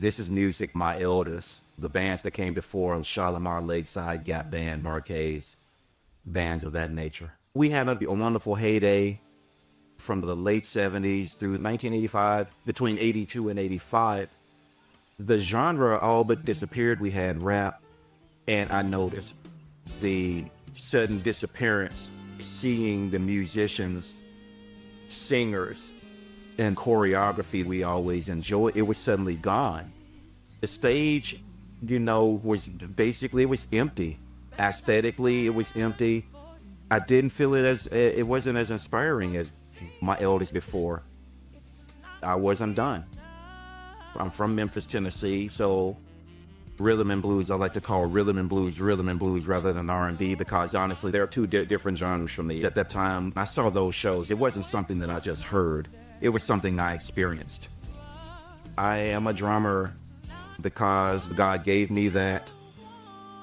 This is music my elders, the bands that came before, Shalamar, Lakeside, Gap Band, Marquez, bands of that nature. We had a wonderful heyday from the late 70s through 1985, between 82 and 85. The genre all but disappeared. We had rap, and I noticed the sudden disappearance, seeing the musicians, singers, and choreography we always enjoyed. It was suddenly gone. The stage, was basically, it was empty. Aesthetically, it was empty. I didn't feel it wasn't as inspiring as my elders before. I wasn't done. I'm from Memphis, Tennessee, so rhythm and blues, I like to call rhythm and blues rather than R&B, because honestly, there are two different genres for me. At that time, I saw those shows. It wasn't something that I just heard. It was something I experienced. I am a drummer because God gave me that.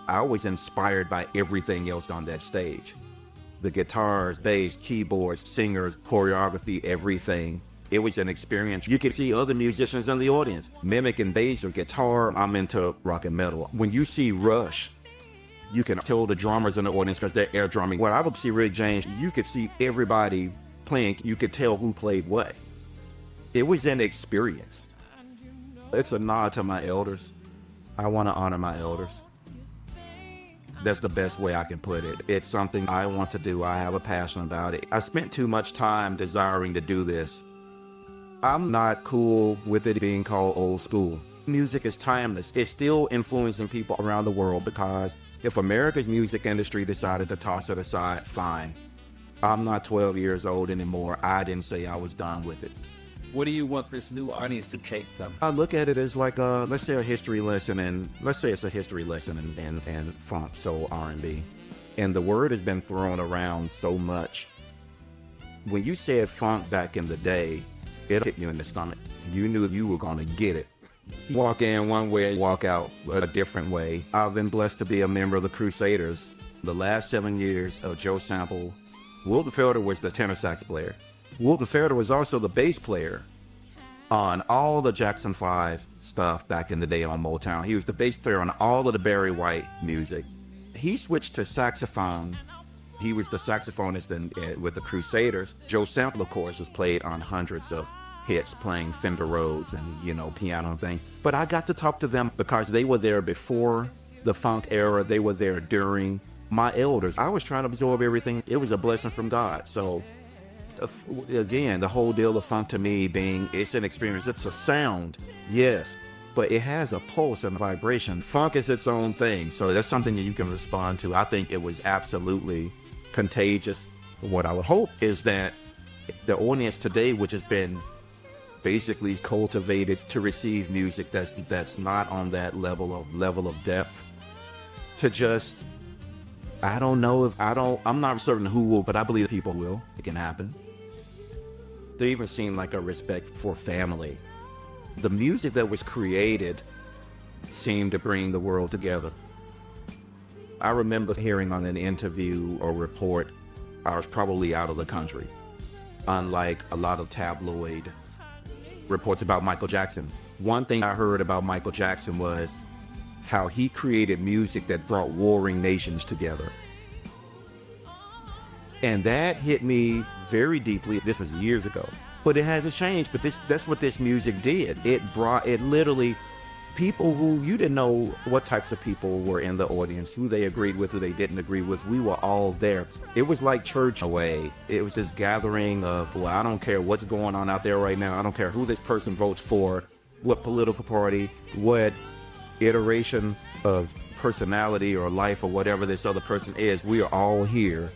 I was inspired by everything else on that stage. The guitars, bass, keyboards, singers, choreography, everything. It was an experience. You could see other musicians in the audience mimicking bass or guitar. I'm into rock and metal. When you see Rush, you can tell the drummers in the audience because they're air drumming. When I would see Rick James, you could see everybody playing. You could tell who played what. It was an experience. It's a nod to my elders. I want to honor my elders. That's the best way I can put it. It's something I want to do. I have a passion about it. I spent too much time desiring to do this. I'm not cool with it being called old school. Music is timeless. It's still influencing people around the world, because if America's music industry decided to toss it aside, fine. I'm not 12 years old anymore. I didn't say I was done with it. What do you want this new audience to take from? I look at it as like let's say a history lesson, and let's say it's a history lesson in funk, soul, R&B. And the word has been thrown around so much. When you said funk back in the day, it hit you in the stomach. You knew you were gonna get it. Walk in one way, walk out a different way. I've been blessed to be a member of the Crusaders. The last 7 years of Joe Sample, Wilton Felder was the tenor sax player. Wilton Felder was also the bass player on all the Jackson 5 stuff back in the day on Motown. He was the bass player on all of the Barry White music. He switched to saxophone. He was the saxophonist with the Crusaders. Joe Sample, of course, was played on hundreds of hits, playing Fender Rhodes and, piano and things. But I got to talk to them because they were there before the funk era. They were there during. My elders, I was trying to absorb everything. It was a blessing from God. So again, the whole deal of funk to me it's an experience. It's a sound, yes, but it has a pulse and a vibration. Funk is its own thing. So that's something that you can respond to. I think it was absolutely contagious. What I would hope is that the audience today, which has been basically cultivated to receive music that's not on that level of depth, to just, I'm not certain who will, but I believe people will. It can happen. There even seemed like a respect for family. The music that was created seemed to bring the world together. I remember hearing on an interview or report, I was probably out of the country. Unlike a lot of tabloid reports about Michael Jackson. One thing I heard about Michael Jackson was how he created music that brought warring nations together. And that hit me very deeply. This was years ago, but it had to change. But that's what this music did. It literally, people who you didn't know what types of people were in the audience, who they agreed with, who they didn't agree with. We were all there. It was like church away. It was this gathering of, well, I don't care what's going on out there right now. I don't care who this person votes for, what political party, what iteration of personality or life or whatever this other person is. We are all here.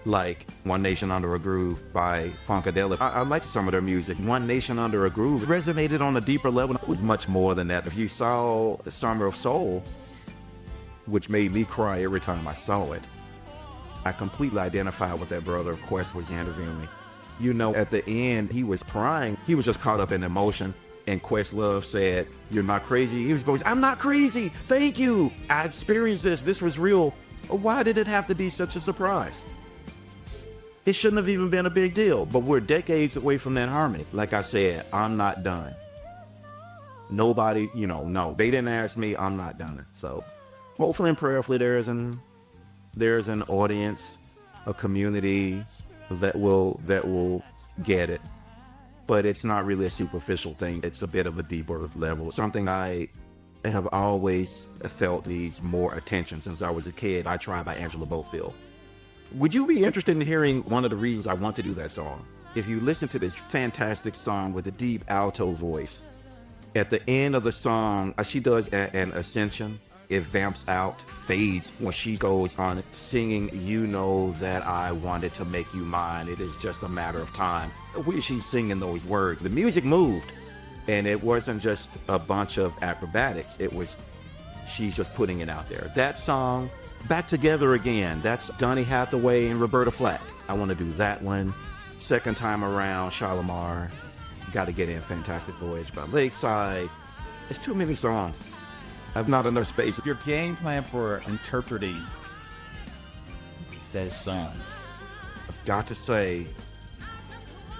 Like One Nation Under a Groove by Funkadelic. I liked some of their music. One Nation Under a Groove resonated on a deeper level. It was much more than that. If you saw Summer of Soul, which made me cry every time I saw it, I completely identified with that brother. Quest was interviewing me. At the end, he was crying. He was just caught up in emotion. And Questlove said, "You're not crazy." He was going, "I'm not crazy. Thank you. I experienced this. This was real." Why did it have to be such a surprise? It shouldn't have even been a big deal, but we're decades away from that harmony. Like I said, I'm not done. Nobody, no, they didn't ask me. I'm not done it. So hopefully and prayerfully there's an audience, a community that will get it. But it's not really a superficial thing. It's a bit of a deeper level. Something I have always felt needs more attention since I was a kid. I Tried by Angela Bofield. Would you be interested in hearing one of the reasons I want to do that song? If you listen to this fantastic song with a deep alto voice, at the end of the song, she does an ascension. It vamps out, fades when she goes on singing, "You know that I wanted to make you mine. It is just a matter of time." She's singing those words. The music moved, and it wasn't just a bunch of acrobatics. She's just putting it out there. That song, Back Together Again, that's Donny Hathaway and Roberta Flack. I want to do that one. Second time around, Shalamar. Got to get in Fantastic Voyage by Lakeside. It's too many songs. I've not enough space. Your game plan for interpreting those songs. I've got to say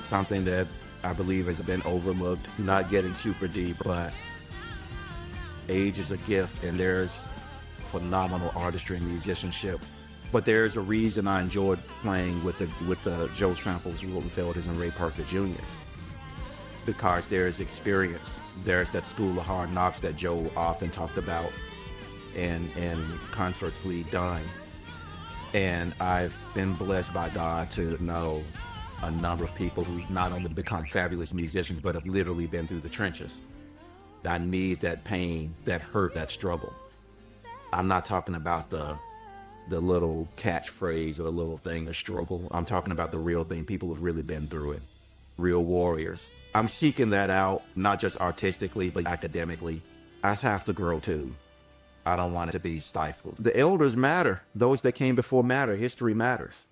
something that I believe has been overlooked, not getting super deep, but age is a gift, and there's phenomenal artistry and musicianship. But there's a reason I enjoyed playing with the Joe Tramples, Wilton Felders, and Ray Parker Juniors. Because there's experience. There's that school of hard knocks that Joe often talked about in concerts lead done. And I've been blessed by God to know a number of people who not only become fabulous musicians, but have literally been through the trenches. I need that pain, that hurt, that struggle. I'm not talking about the little catchphrase or the little thing, the struggle. I'm talking about the real thing. People who've really been through it. Real warriors. I'm seeking that out, not just artistically, but academically. I have to grow too. I don't want it to be stifled. The elders matter. Those that came before matter. History matters.